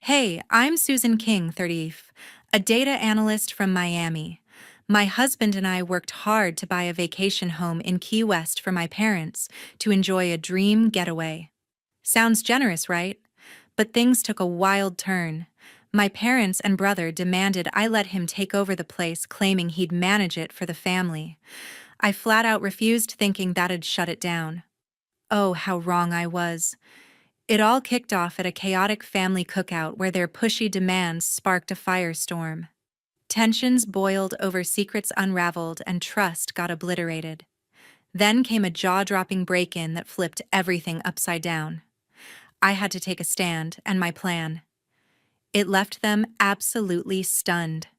Hey, I'm Susan King, 30, a data analyst from Miami. My husband and I worked hard to buy a vacation home in Key West for my parents to enjoy a dream getaway. Sounds generous, right? But things took a wild turn. My parents and brother demanded I let him take over the place, claiming he'd manage it for the family. I flat out refused, thinking that'd shut it down. Oh, how wrong I was. It all kicked off at a chaotic family cookout where their pushy demands sparked a firestorm. Tensions boiled over secrets unraveled and trust got obliterated. Then came a jaw-dropping break-in that flipped everything upside down. I had to take a stand, and my plan. It left them absolutely stunned.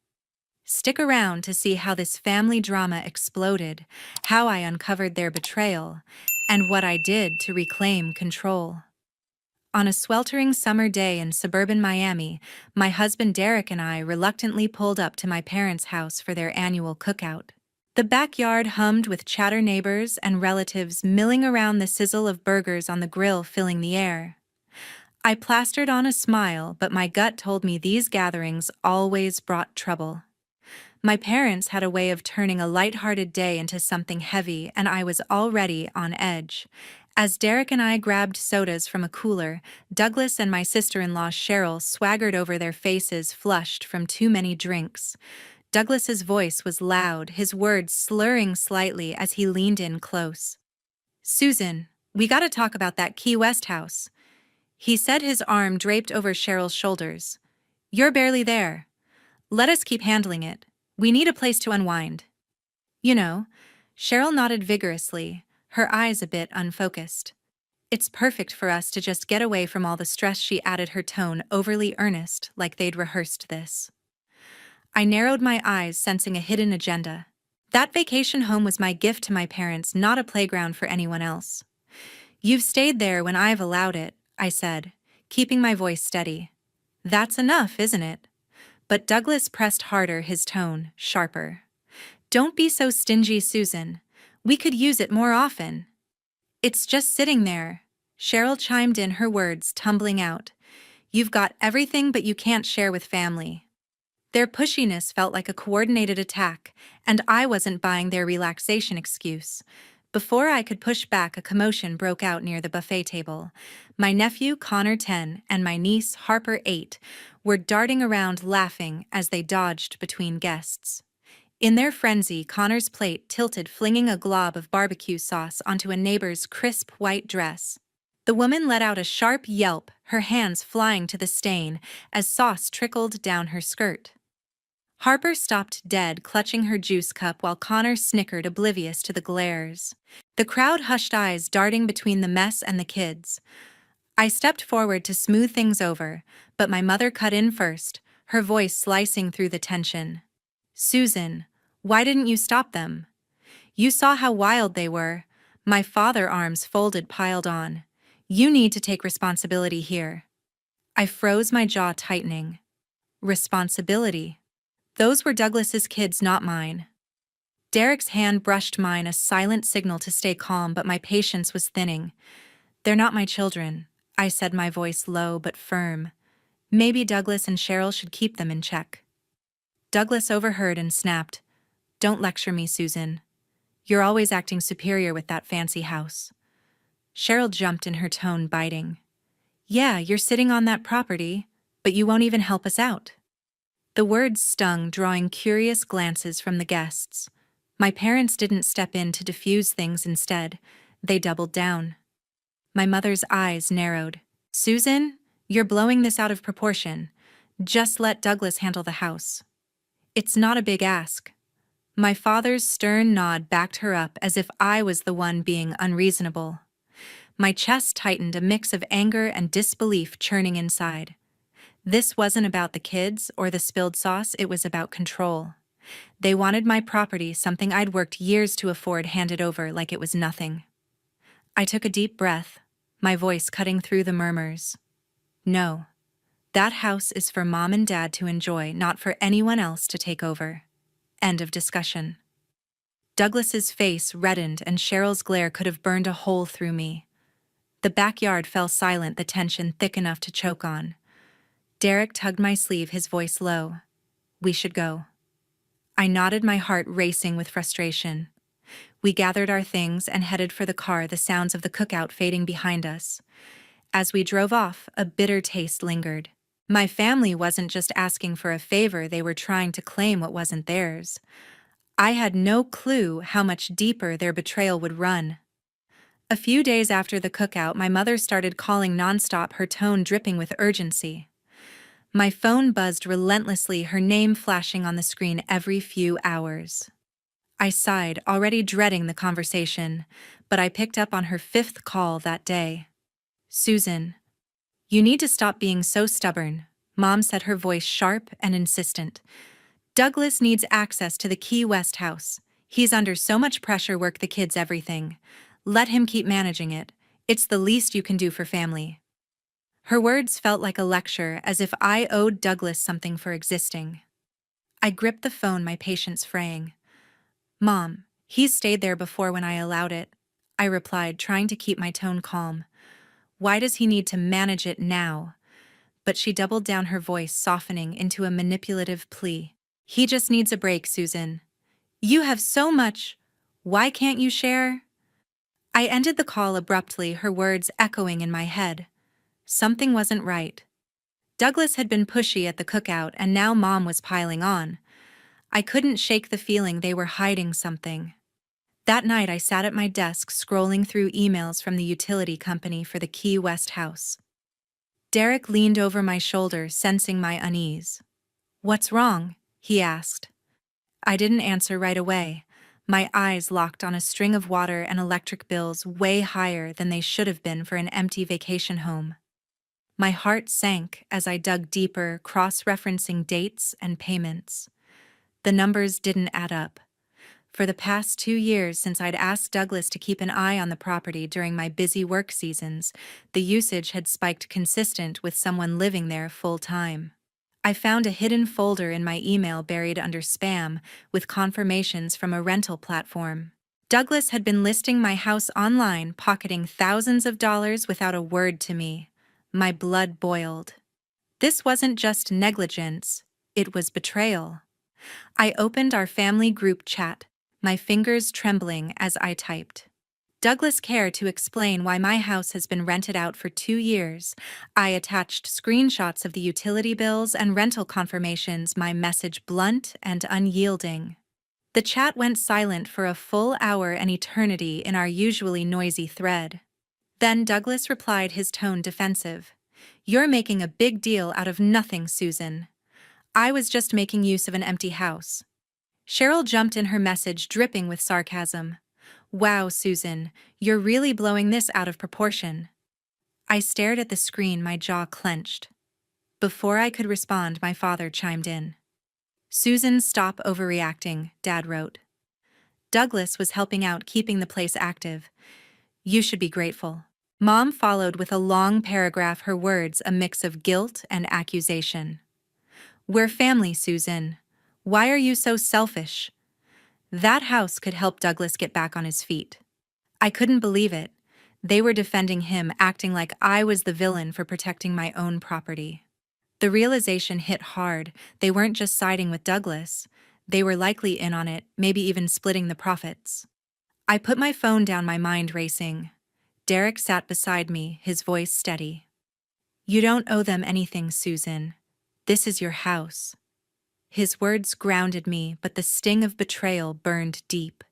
Stick around to see how this family drama exploded, how I uncovered their betrayal, and what I did to reclaim control. On a sweltering summer day in suburban Miami, my husband Derek and I reluctantly pulled up to my parents' house for their annual cookout. The backyard hummed with chatter, neighbors and relatives milling around, the sizzle of burgers on the grill filling the air. I plastered on a smile, but my gut told me these gatherings always brought trouble. My parents had a way of turning a light-hearted day into something heavy, and I was already on edge. As Derek and I grabbed sodas from a cooler, Douglas and my sister-in-law Cheryl swaggered over, their faces flushed from too many drinks. Douglas's voice was loud, his words slurring slightly as he leaned in close. "Susan, we gotta talk about that Key West house," he said, his arm draped over Cheryl's shoulders. "You're barely there. Let us keep handling it. We need a place to unwind." You know, Cheryl nodded vigorously, her eyes a bit unfocused. "It's perfect for us to just get away from all the stress," she added, her tone overly earnest, like they'd rehearsed this. I narrowed my eyes, sensing a hidden agenda. That vacation home was my gift to my parents, not a playground for anyone else. "You've stayed there when I've allowed it," I said, keeping my voice steady. "That's enough, isn't it?" But Douglas pressed harder, his tone sharper. "Don't be so stingy, Susan. We could use it more often." "It's just sitting there," Cheryl chimed in, her words tumbling out. "You've got everything, but you can't share with family." Their pushiness felt like a coordinated attack, and I wasn't buying their relaxation excuse. Before I could push back, a commotion broke out near the buffet table. My nephew, Connor, 10, and my niece, Harper, 8, were darting around laughing as they dodged between guests. In their frenzy, Connor's plate tilted, flinging a glob of barbecue sauce onto a neighbor's crisp white dress. The woman let out a sharp yelp, her hands flying to the stain as sauce trickled down her skirt. Harper stopped dead, clutching her juice cup, while Connor snickered, oblivious to the glares. The crowd hushed, eyes darting between the mess and the kids. I stepped forward to smooth things over, but my mother cut in first, her voice slicing through the tension. "Susan, why didn't you stop them? You saw how wild they were." My father, arms folded, piled on. "You need to take responsibility here." I froze, my jaw tightening. Responsibility? Those were Douglas's kids, not mine. Derek's hand brushed mine, a silent signal to stay calm, but my patience was thinning. "They're not my children," I said, my voice low but firm. "Maybe Douglas and Cheryl should keep them in check." Douglas overheard and snapped, "Don't lecture me, Susan. You're always acting superior with that fancy house." Cheryl jumped in, her tone biting. "Yeah, you're sitting on that property, but you won't even help us out." The words stung, drawing curious glances from the guests. My parents didn't step in to diffuse things, instead, they doubled down. My mother's eyes narrowed. "Susan, you're blowing this out of proportion. Just let Douglas handle the house." "It's not a big ask." My father's stern nod backed her up, as if I was the one being unreasonable. My chest tightened, a mix of anger and disbelief churning inside. This wasn't about the kids or the spilled sauce, it was about control. They wanted my property, something I'd worked years to afford, handed over like it was nothing. I took a deep breath, my voice cutting through the murmurs. "No. That house is for Mom and Dad to enjoy, not for anyone else to take over." End of discussion. Douglas's face reddened, and Cheryl's glare could have burned a hole through me. The backyard fell silent, the tension thick enough to choke on. Derek tugged my sleeve, his voice low. We should go. I nodded, my heart racing with frustration. We gathered our things and headed for the car, the sounds of the cookout fading behind us. As we drove off, a bitter taste lingered. My family wasn't just asking for a favor, they were trying to claim what wasn't theirs. I had no clue how much deeper their betrayal would run. A few days after the cookout, my mother started calling nonstop, her tone dripping with urgency. My phone buzzed relentlessly, her name flashing on the screen every few hours. I sighed, already dreading the conversation, but I picked up on her fifth call that day. Susan, you need to stop being so stubborn, Mom said, her voice sharp and insistent. Douglas needs access to the Key West house. He's under so much pressure, work the kids, everything. Let him keep managing it. It's the least you can do for family. Her words felt like a lecture, as if I owed Douglas something for existing. I gripped the phone, my patience fraying. Mom, he's stayed there before when I allowed it, I replied, trying to keep my tone calm. Why does he need to manage it now? But she doubled down, her voice softening into a manipulative plea. He just needs a break, Susan. You have so much. Why can't you share? I ended the call abruptly, her words echoing in my head. Something wasn't right. Douglas had been pushy at the cookout, and now Mom was piling on. I couldn't shake the feeling they were hiding something. That night I sat at my desk scrolling through emails from the utility company for the Key West house. Derek leaned over my shoulder, sensing my unease. What's wrong? He asked. I didn't answer right away. My eyes locked on a string of water and electric bills way higher than they should have been for an empty vacation home. My heart sank as I dug deeper, cross-referencing dates and payments. The numbers didn't add up. For the past 2 years since I'd asked Douglas to keep an eye on the property during my busy work seasons, the usage had spiked, consistent with someone living there full-time. I found a hidden folder in my email buried under spam, with confirmations from a rental platform. Douglas had been listing my house online, pocketing thousands of dollars without a word to me. My blood boiled. This wasn't just negligence, it was betrayal. I opened our family group chat, my fingers trembling as I typed. Douglas cared to explain why my house has been rented out for 2 years. I attached screenshots of the utility bills and rental confirmations, my message blunt and unyielding. The chat went silent for a full hour, an eternity in our usually noisy thread. Then Douglas replied, his tone defensive. You're making a big deal out of nothing, Susan. I was just making use of an empty house. Cheryl jumped in, her message dripping with sarcasm. Wow, Susan, you're really blowing this out of proportion. I stared at the screen, my jaw clenched. Before I could respond, my father chimed in. Susan, stop overreacting, Dad wrote. Douglas was helping out, keeping the place active. You should be grateful. Mom followed with a long paragraph, her words a mix of guilt and accusation. We're family, Susan. Why are you so selfish? That house could help Douglas get back on his feet. I couldn't believe it. They were defending him, acting like I was the villain for protecting my own property. The realization hit hard. They weren't just siding with Douglas. They were likely in on it, maybe even splitting the profits. I put my phone down, my mind racing. Derek sat beside me, his voice steady. You don't owe them anything, Susan. This is your house. His words grounded me, but the sting of betrayal burned deep.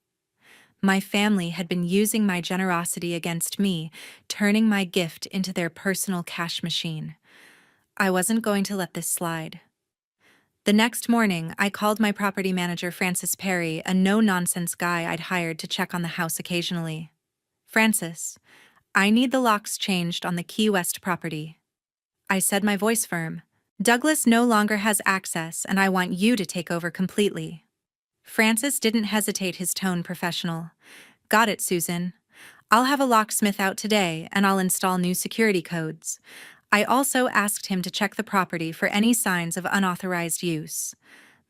My family had been using my generosity against me, turning my gift into their personal cash machine. I wasn't going to let this slide. The next morning, I called my property manager, Francis Perry, a no-nonsense guy I'd hired to check on the house occasionally. Francis, I need the locks changed on the Key West property. I said, my voice firm. Douglas no longer has access, and I want you to take over completely. Francis didn't hesitate, his tone professional. Got it, Susan. I'll have a locksmith out today, and I'll install new security codes. I also asked him to check the property for any signs of unauthorized use,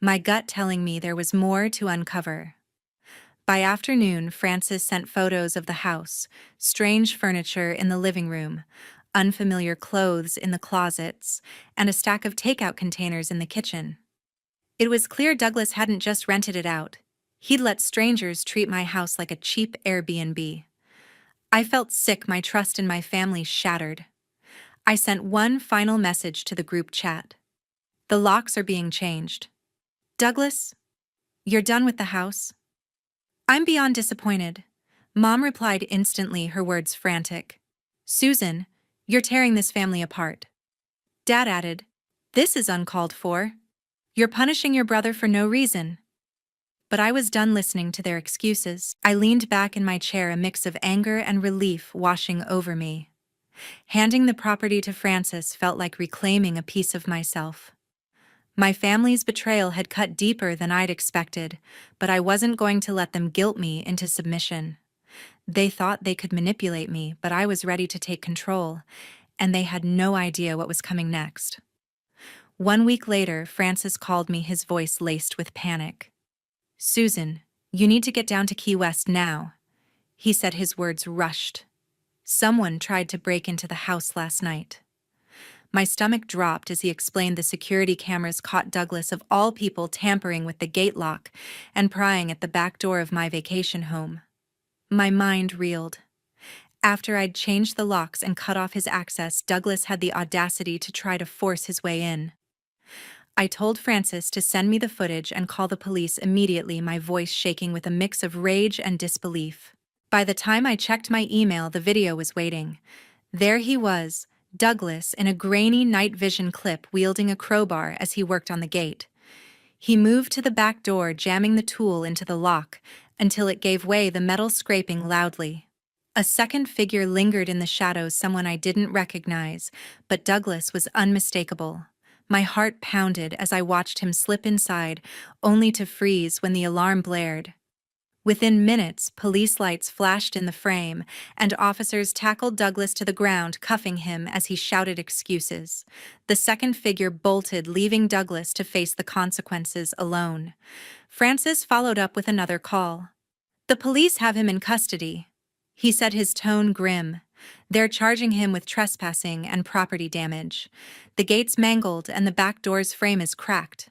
my gut telling me there was more to uncover. By afternoon, Francis sent photos of the house, strange furniture in the living room, unfamiliar clothes in the closets, and a stack of takeout containers in the kitchen. It was clear Douglas hadn't just rented it out. He'd let strangers treat my house like a cheap Airbnb. I felt sick, my trust in my family shattered. I sent one final message to the group chat. The locks are being changed. Douglas, you're done with the house? I'm beyond disappointed. Mom replied instantly, her words frantic. Susan, you're tearing this family apart. Dad added, this is uncalled for. You're punishing your brother for no reason. But I was done listening to their excuses. I leaned back in my chair, a mix of anger and relief washing over me. Handing the property to Francis felt like reclaiming a piece of myself. My family's betrayal had cut deeper than I'd expected, but I wasn't going to let them guilt me into submission. They thought they could manipulate me, but I was ready to take control, and they had no idea what was coming next. 1 week later, Francis called me, his voice laced with panic. Susan, you need to get down to Key West now. He said, his words rushed. Someone tried to break into the house last night. My stomach dropped as he explained the security cameras caught Douglas, of all people, tampering with the gate lock and prying at the back door of my vacation home. My mind reeled. After I'd changed the locks and cut off his access, Douglas had the audacity to try to force his way in. I told Francis to send me the footage and call the police immediately, my voice shaking with a mix of rage and disbelief. By the time I checked my email, the video was waiting. There he was, Douglas, in a grainy night vision clip, wielding a crowbar as he worked on the gate. He moved to the back door, jamming the tool into the lock until it gave way, the metal scraping loudly. A second figure lingered in the shadows, someone I didn't recognize, but Douglas was unmistakable. My heart pounded as I watched him slip inside, only to freeze when the alarm blared. Within minutes, police lights flashed in the frame, and officers tackled Douglas to the ground, cuffing him as he shouted excuses. The second figure bolted, leaving Douglas to face the consequences alone. Francis followed up with another call. The police have him in custody, he said, his tone grim. They're charging him with trespassing and property damage. The gate's mangled and the back door's frame is cracked.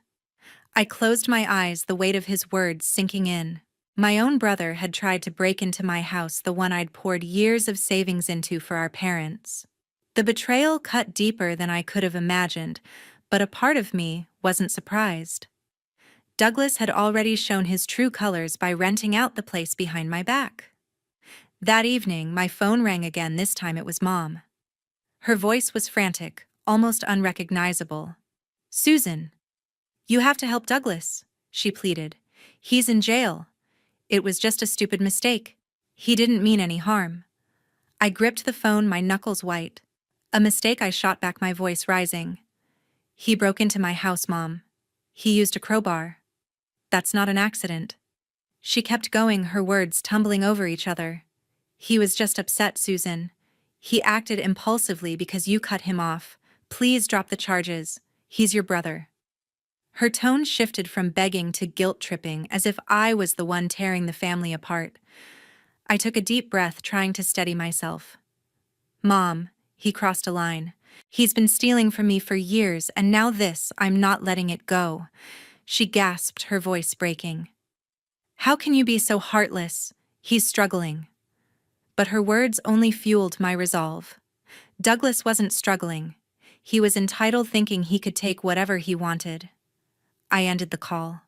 I closed my eyes, the weight of his words sinking in. My own brother had tried to break into my house, the one I'd poured years of savings into for our parents. The betrayal cut deeper than I could have imagined, but a part of me wasn't surprised. Douglas had already shown his true colors by renting out the place behind my back. That evening, my phone rang again. This time it was Mom. Her voice was frantic, almost unrecognizable. Susan, you have to help Douglas, she pleaded. He's in jail. It was just a stupid mistake. He didn't mean any harm. I gripped the phone, my knuckles white. A mistake, I shot back, my voice rising. He broke into my house, Mom. He used a crowbar. That's not an accident. She kept going, her words tumbling over each other. He was just upset, Susan. He acted impulsively because you cut him off. Please drop the charges. He's your brother. Her tone shifted from begging to guilt-tripping, as if I was the one tearing the family apart. I took a deep breath, trying to steady myself. Mom, he crossed a line. He's been stealing from me for years, and now this, I'm not letting it go. She gasped, her voice breaking. How can you be so heartless? He's struggling. But her words only fueled my resolve. Douglas wasn't struggling. He was entitled, thinking he could take whatever he wanted. I ended the call,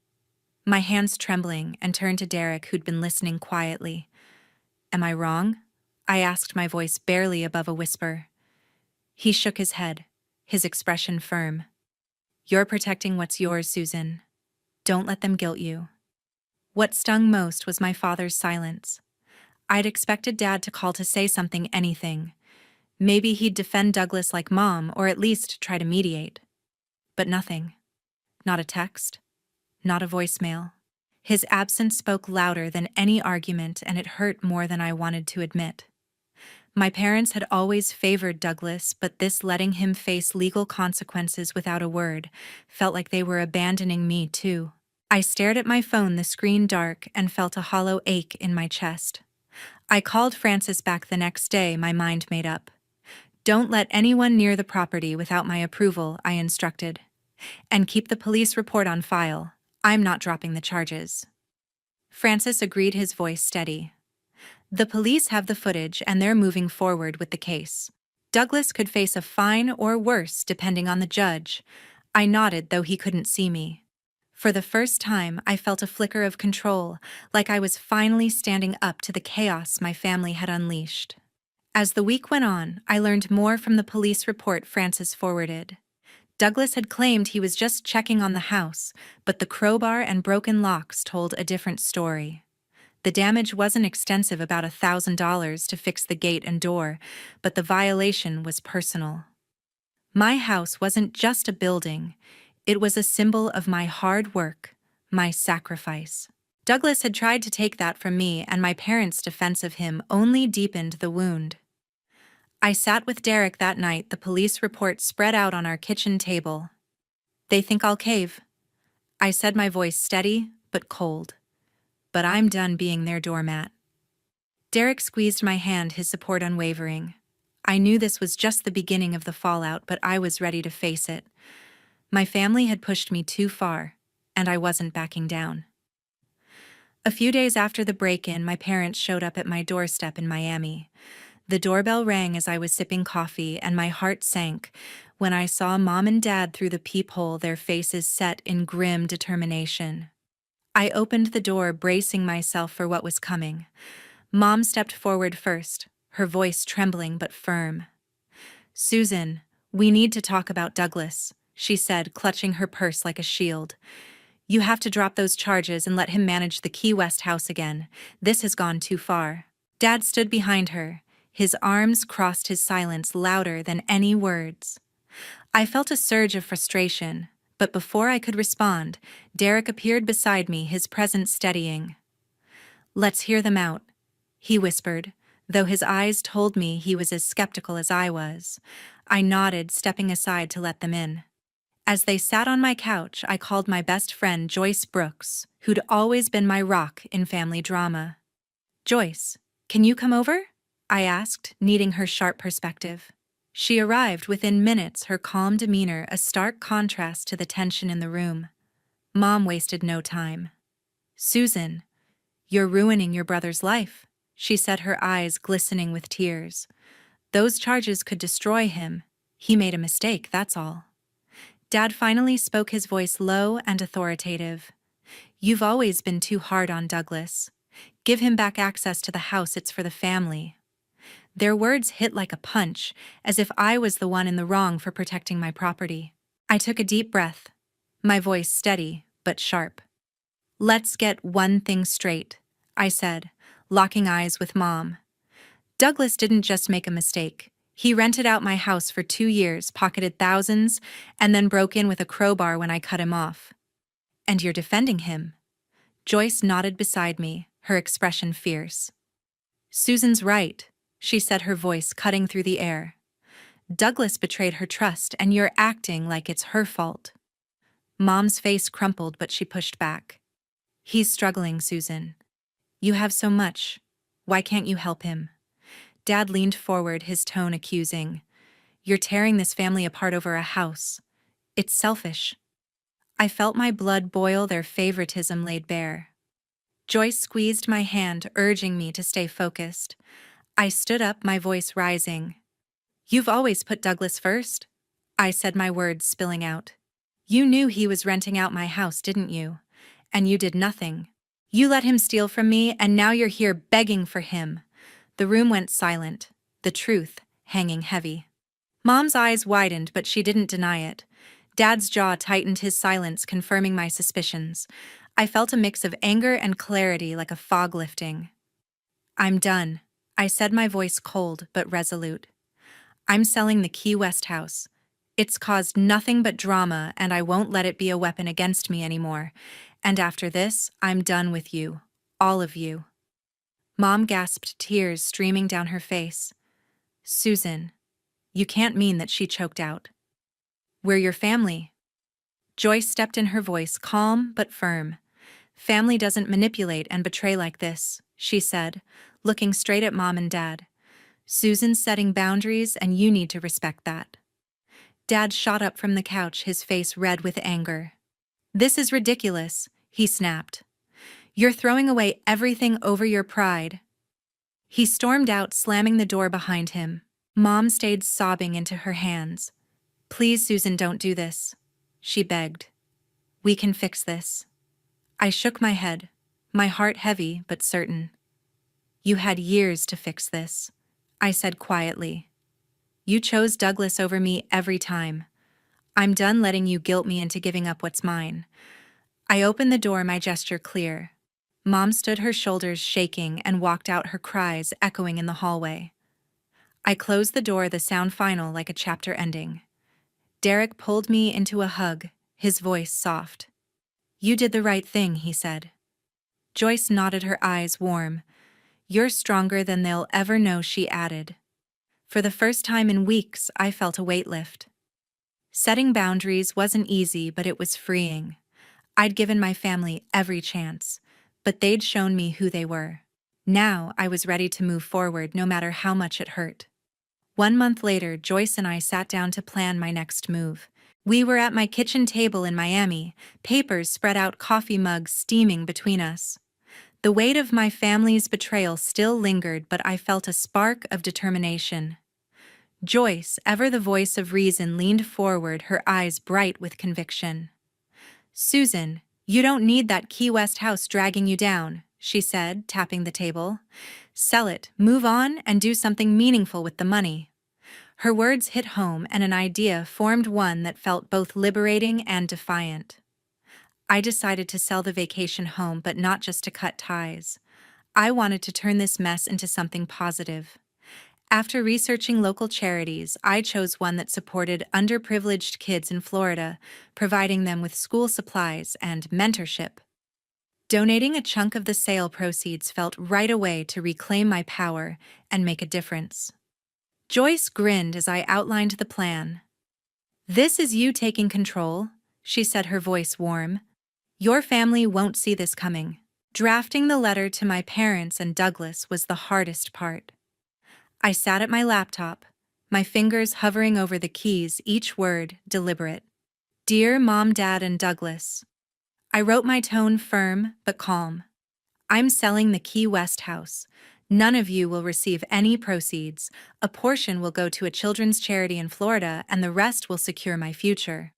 my hands trembling, and turned to Derek, who'd been listening quietly. Am I wrong? I asked, my voice barely above a whisper. He shook his head, his expression firm. You're protecting what's yours, Susan. Don't let them guilt you. What stung most was my father's silence. I'd expected Dad to call to say something, anything. Maybe he'd defend Douglas like Mom, or at least try to mediate. But nothing. Not a text. Not a voicemail. His absence spoke louder than any argument, and it hurt more than I wanted to admit. My parents had always favored Douglas, but this letting him face legal consequences without a word felt like they were abandoning me too. I stared at my phone, the screen dark, and felt a hollow ache in my chest. I called Francis back the next day, my mind made up. Don't let anyone near the property without my approval, I instructed. And keep the police report on file. I'm not dropping the charges. Francis agreed, his voice steady. The police have the footage and they're moving forward with the case. Douglas could face a fine or worse depending on the judge. I nodded, though he couldn't see me. For the first time, I felt a flicker of control, like I was finally standing up to the chaos my family had unleashed. As the week went on, I learned more from the police report Francis forwarded. Douglas had claimed he was just checking on the house, but the crowbar and broken locks told a different story. The damage wasn't extensive, about $1,000 to fix the gate and door, but the violation was personal. My house wasn't just a building, it was a symbol of my hard work, my sacrifice. Douglas had tried to take that from me, and my parents' defense of him only deepened the wound. I sat with Derek that night, the police report spread out on our kitchen table. They think I'll cave, I said, my voice steady but cold. But I'm done being their doormat. Derek squeezed my hand, his support unwavering. I knew this was just the beginning of the fallout, but I was ready to face it. My family had pushed me too far, and I wasn't backing down. A few days after the break-in, my parents showed up at my doorstep in Miami. The doorbell rang as I was sipping coffee, and my heart sank when I saw Mom and Dad through the peephole, their faces set in grim determination. I opened the door, bracing myself for what was coming. Mom stepped forward first, her voice trembling but firm. "Susan, we need to talk about Douglas," she said, clutching her purse like a shield. "You have to drop those charges and let him manage the Key West house again. This has gone too far." Dad stood behind her. His arms crossed, his silence louder than any words. I felt a surge of frustration, but before I could respond, Derek appeared beside me, his presence steadying. "Let's hear them out," he whispered, though his eyes told me he was as skeptical as I was. I nodded, stepping aside to let them in. As they sat on my couch, I called my best friend, Joyce Brooks, who'd always been my rock in family drama. "Joyce, can you come over?" I asked, needing her sharp perspective. She arrived within minutes, her calm demeanor a stark contrast to the tension in the room. Mom wasted no time. "Susan, you're ruining your brother's life," she said, her eyes glistening with tears. "Those charges could destroy him. He made a mistake, that's all." Dad finally spoke, his voice low and authoritative. "You've always been too hard on Douglas. Give him back access to the house, it's for the family." Their words hit like a punch, as if I was the one in the wrong for protecting my property. I took a deep breath, my voice steady but sharp. "Let's get one thing straight," I said, locking eyes with Mom. "Douglas didn't just make a mistake. He rented out my house for 2 years, pocketed thousands, and then broke in with a crowbar when I cut him off." "And you're defending him?" Joyce nodded beside me, her expression fierce. "Susan's right," she said, her voice cutting through the air. "Douglas betrayed her trust, and you're acting like it's her fault." Mom's face crumpled, but she pushed back. "He's struggling, Susan. You have so much. Why can't you help him?" Dad leaned forward, his tone accusing. "You're tearing this family apart over a house. It's selfish." I felt my blood boil, their favoritism laid bare. Joyce squeezed my hand, urging me to stay focused. I stood up, my voice rising. "You've always put Douglas first," I said, my words spilling out. "You knew he was renting out my house, didn't you? And you did nothing. You let him steal from me, and now you're here begging for him." The room went silent, the truth hanging heavy. Mom's eyes widened, but she didn't deny it. Dad's jaw tightened, his silence confirming my suspicions. I felt a mix of anger and clarity, like a fog lifting. "I'm done," I said, my voice cold but resolute. "I'm selling the Key West house. It's caused nothing but drama, and I won't let it be a weapon against me anymore. And after this, I'm done with you. All of you." Mom gasped, tears streaming down her face. "Susan, you can't mean that," she choked out. "We're your family." Joyce stepped in, her voice calm but firm. "Family doesn't manipulate and betray like this," she said, looking straight at Mom and Dad. Susan's setting boundaries, and you need to respect that. Dad shot up from the couch, his face red with anger. This is ridiculous, he snapped. You're throwing away everything over your pride. He stormed out, slamming the door behind him. Mom stayed sobbing into her hands. Please, Susan, don't do this, she begged. We can fix this. I shook my head, my heart heavy but certain. You had years to fix this, I said quietly. You chose Douglas over me every time. I'm done letting you guilt me into giving up what's mine. I opened the door, my gesture clear. Mom stood, her shoulders shaking, and walked out, her cries echoing in the hallway. I closed the door, the sound final like a chapter ending. Derek pulled me into a hug, his voice soft. You did the right thing, he said. Joyce nodded, her eyes warm. You're stronger than they'll ever know, she added. For the first time in weeks, I felt a weight lift. Setting boundaries wasn't easy, but it was freeing. I'd given my family every chance, but they'd shown me who they were. Now I was ready to move forward, no matter how much it hurt. 1 month later, Joyce and I sat down to plan my next move. We were at my kitchen table in Miami, papers spread out, coffee mugs steaming between us. The weight of my family's betrayal still lingered, but I felt a spark of determination. Joyce, ever the voice of reason, leaned forward, her eyes bright with conviction. Susan, you don't need that Key West house dragging you down, she said, tapping the table. Sell it, move on, and do something meaningful with the money. Her words hit home, and an idea formed, one that felt both liberating and defiant. I decided to sell the vacation home, but not just to cut ties. I wanted to turn this mess into something positive. After researching local charities, I chose one that supported underprivileged kids in Florida, providing them with school supplies and mentorship. Donating a chunk of the sale proceeds felt right away to reclaim my power and make a difference. Joyce grinned as I outlined the plan. This is you taking control, she said, her voice warm. Your family won't see this coming. Drafting the letter to my parents and Douglas was the hardest part. I sat at my laptop, my fingers hovering over the keys, each word deliberate. Dear Mom, Dad, and Douglas. I wrote, my tone firm but calm. I'm selling the Key West house. None of you will receive any proceeds. A portion will go to a children's charity in Florida, and the rest will secure my future.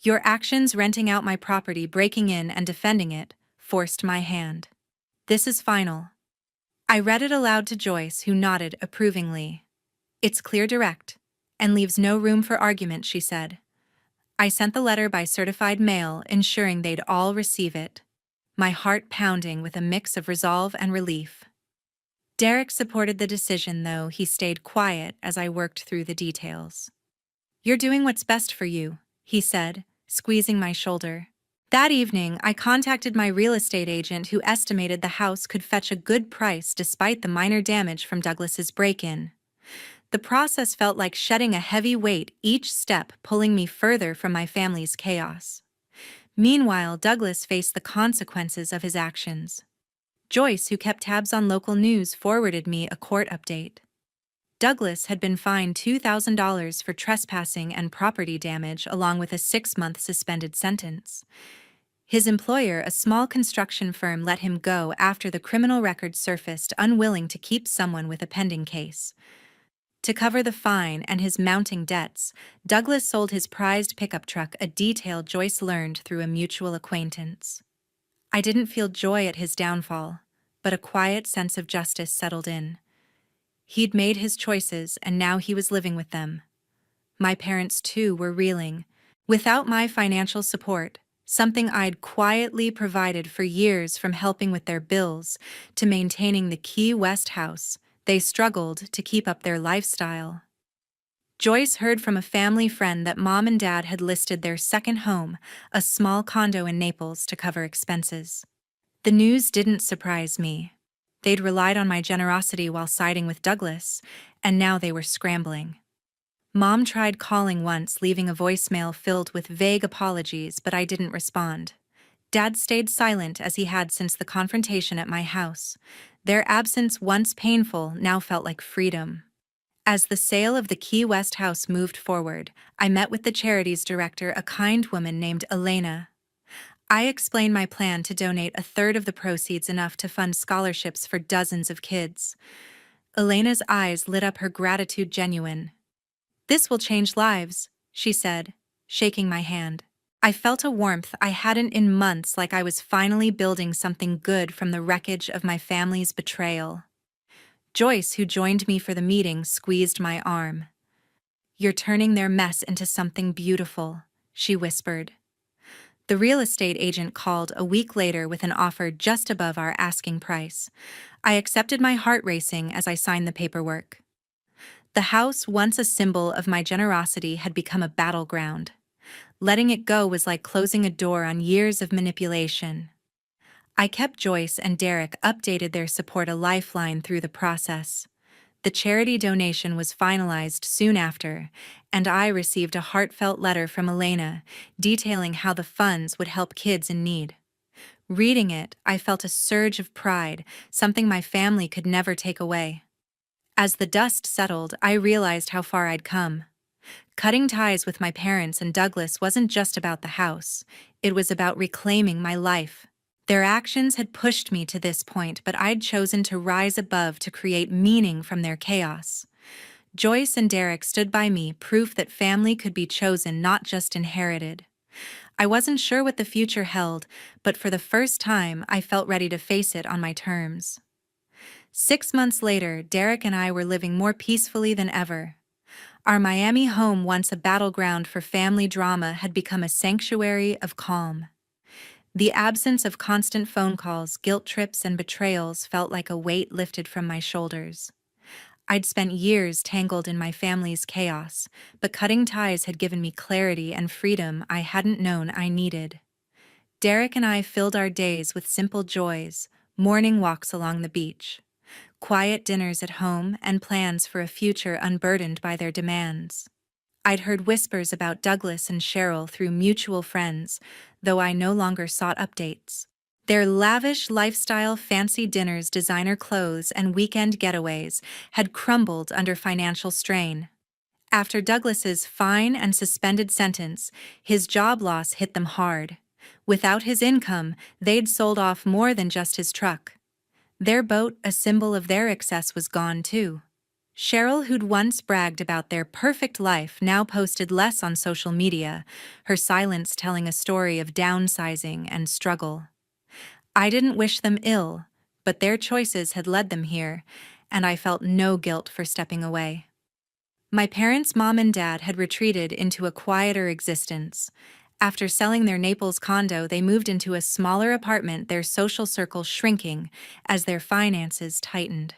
Your actions renting out my property, breaking in, and defending it forced my hand. This is final. I read it aloud to Joyce, who nodded approvingly. It's clear, direct, and leaves no room for argument, she said. I sent the letter by certified mail, ensuring they'd all receive it, my heart pounding with a mix of resolve and relief. Derek supported the decision, though he stayed quiet as I worked through the details. You're doing what's best for you, he said, squeezing my shoulder. That evening, I contacted my real estate agent, who estimated the house could fetch a good price despite the minor damage from Douglas's break-in. The process felt like shedding a heavy weight, each step pulling me further from my family's chaos. Meanwhile, Douglas faced the consequences of his actions. Joyce, who kept tabs on local news, forwarded me a court update. Douglas had been fined $2,000 for trespassing and property damage, along with a 6-month suspended sentence. His employer, a small construction firm, let him go after the criminal record surfaced, unwilling to keep someone with a pending case. To cover the fine and his mounting debts, Douglas sold his prized pickup truck, a detail Joyce learned through a mutual acquaintance. I didn't feel joy at his downfall, but a quiet sense of justice settled in. He'd made his choices, and now he was living with them. My parents, too, were reeling. Without my financial support, something I'd quietly provided for years, from helping with their bills to maintaining the Key West house, they struggled to keep up their lifestyle. Joyce heard from a family friend that Mom and Dad had listed their second home, a small condo in Naples, to cover expenses. The news didn't surprise me. They'd relied on my generosity while siding with Douglas, and now they were scrambling. Mom tried calling once, leaving a voicemail filled with vague apologies, but I didn't respond. Dad stayed silent, as he had since the confrontation at my house. Their absence, once painful, now felt like freedom. As the sale of the Key West house moved forward, I met with the charity's director, a kind woman named Elena. I explained my plan to donate a third of the proceeds, enough to fund scholarships for dozens of kids. Elena's eyes lit up, her gratitude genuine. "This will change lives," she said, shaking my hand. I felt a warmth I hadn't in months, like I was finally building something good from the wreckage of my family's betrayal. Joyce, who joined me for the meeting, squeezed my arm. "You're turning their mess into something beautiful," she whispered. The real estate agent called a week later with an offer just above our asking price. I accepted, my heart racing as I signed the paperwork. The house, once a symbol of my generosity, had become a battleground. Letting it go was like closing a door on years of manipulation. I kept Joyce and Derek updated, their support a lifeline through the process. The charity donation was finalized soon after, and I received a heartfelt letter from Elena detailing how the funds would help kids in need. Reading it, I felt a surge of pride, something my family could never take away. As the dust settled, I realized how far I'd come. Cutting ties with my parents and Douglas wasn't just about the house, it was about reclaiming my life. Their actions had pushed me to this point, but I'd chosen to rise above, to create meaning from their chaos. Joyce and Derek stood by me, proof that family could be chosen, not just inherited. I wasn't sure what the future held, but for the first time, I felt ready to face it on my terms. 6 months later, Derek and I were living more peacefully than ever. Our Miami home, once a battleground for family drama, had become a sanctuary of calm. The absence of constant phone calls, guilt trips, and betrayals felt like a weight lifted from my shoulders. I'd spent years tangled in my family's chaos, but cutting ties had given me clarity and freedom I hadn't known I needed. Derek and I filled our days with simple joys: morning walks along the beach, quiet dinners at home, and plans for a future unburdened by their demands. I'd heard whispers about Douglas and Cheryl through mutual friends, though I no longer sought updates. Their lavish lifestyle, fancy dinners, designer clothes, and weekend getaways had crumbled under financial strain. After Douglas's fine and suspended sentence, his job loss hit them hard. Without his income, they'd sold off more than just his truck. Their boat, a symbol of their excess, was gone too. Cheryl, who'd once bragged about their perfect life, now posted less on social media, her silence telling a story of downsizing and struggle. I didn't wish them ill, but their choices had led them here, and I felt no guilt for stepping away. My parents' mom and dad had retreated into a quieter existence. After selling their Naples condo, they moved into a smaller apartment, their social circle shrinking as their finances tightened.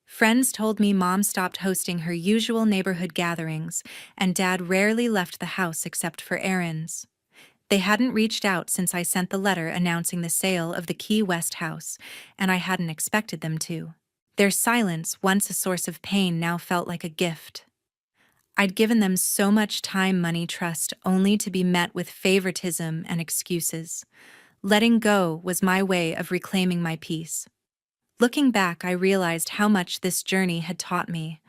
Friends told me mom stopped hosting her usual neighborhood gatherings, and dad rarely left the house except for errands. They hadn't reached out since I sent the letter announcing the sale of the Key West house, and I hadn't expected them to. Their silence, once a source of pain, now felt like a gift. I'd given them so much time, money, trust, only to be met with favoritism and excuses. Letting go was my way of reclaiming my peace. Looking back, I realized how much this journey had taught me.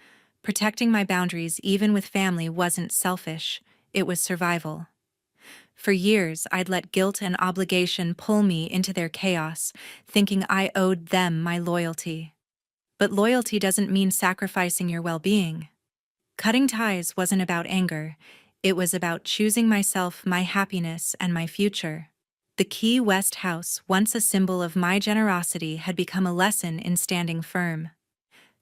Protecting my boundaries, even with family, wasn't selfish, it was survival. For years, I'd let guilt and obligation pull me into their chaos, thinking I owed them my loyalty. But loyalty doesn't mean sacrificing your well-being. Cutting ties wasn't about anger, it was about choosing myself, my happiness, and my future. The Key West house, once a symbol of my generosity, had become a lesson in standing firm.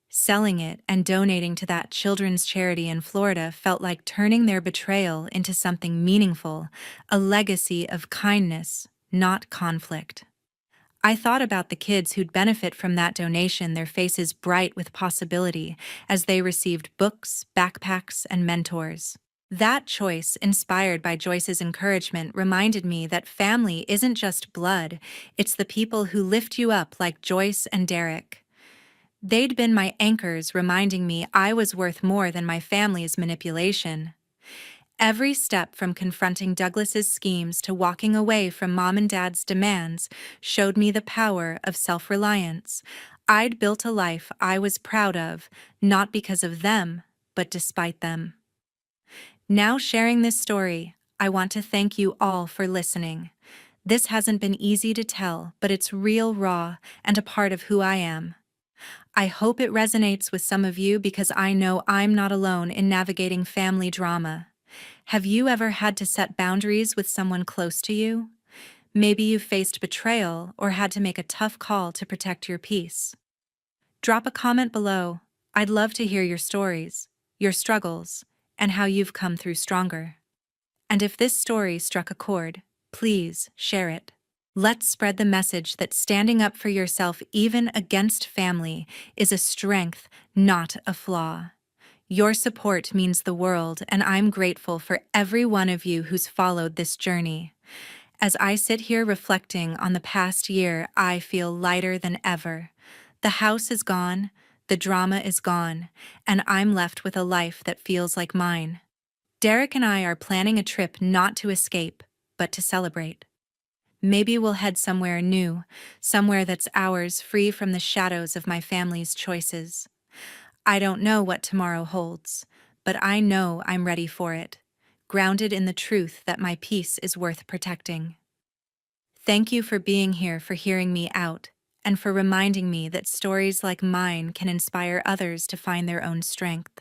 Selling it and donating to that children's charity in Florida felt like turning their betrayal into something meaningful, a legacy of kindness, not conflict. I thought about the kids who'd benefit from that donation, their faces bright with possibility as they received books, backpacks, and mentors. That choice, inspired by Joyce's encouragement, reminded me that family isn't just blood, it's the people who lift you up, like Joyce and Derek. They'd been my anchors, reminding me I was worth more than my family's manipulation. Every step, from confronting Douglas's schemes to walking away from mom and dad's demands, showed me the power of self-reliance. I'd built a life I was proud of, not because of them, but despite them. Now, sharing this story, I want to thank you all for listening. This hasn't been easy to tell, but it's real, raw, and a part of who I am. I hope it resonates with some of you because I know I'm not alone in navigating family drama. Have you ever had to set boundaries with someone close to you? Maybe you faced betrayal or had to make a tough call to protect your peace. Drop a comment below. I'd love to hear your stories, your struggles, and how you've come through stronger. And if this story struck a chord, please share it. Let's spread the message that standing up for yourself, even against family, is a strength, not a flaw. Your support means the world, and I'm grateful for every one of you who's followed this journey. As I sit here reflecting on the past year, I feel lighter than ever. The house is gone, the drama is gone, and I'm left with a life that feels like mine. Derek and I are planning a trip not to escape, but to celebrate. Maybe we'll head somewhere new, somewhere that's ours, free from the shadows of my family's choices. I don't know what tomorrow holds, but I know I'm ready for it, grounded in the truth that my peace is worth protecting. Thank you for being here, for hearing me out, and for reminding me that stories like mine can inspire others to find their own strength.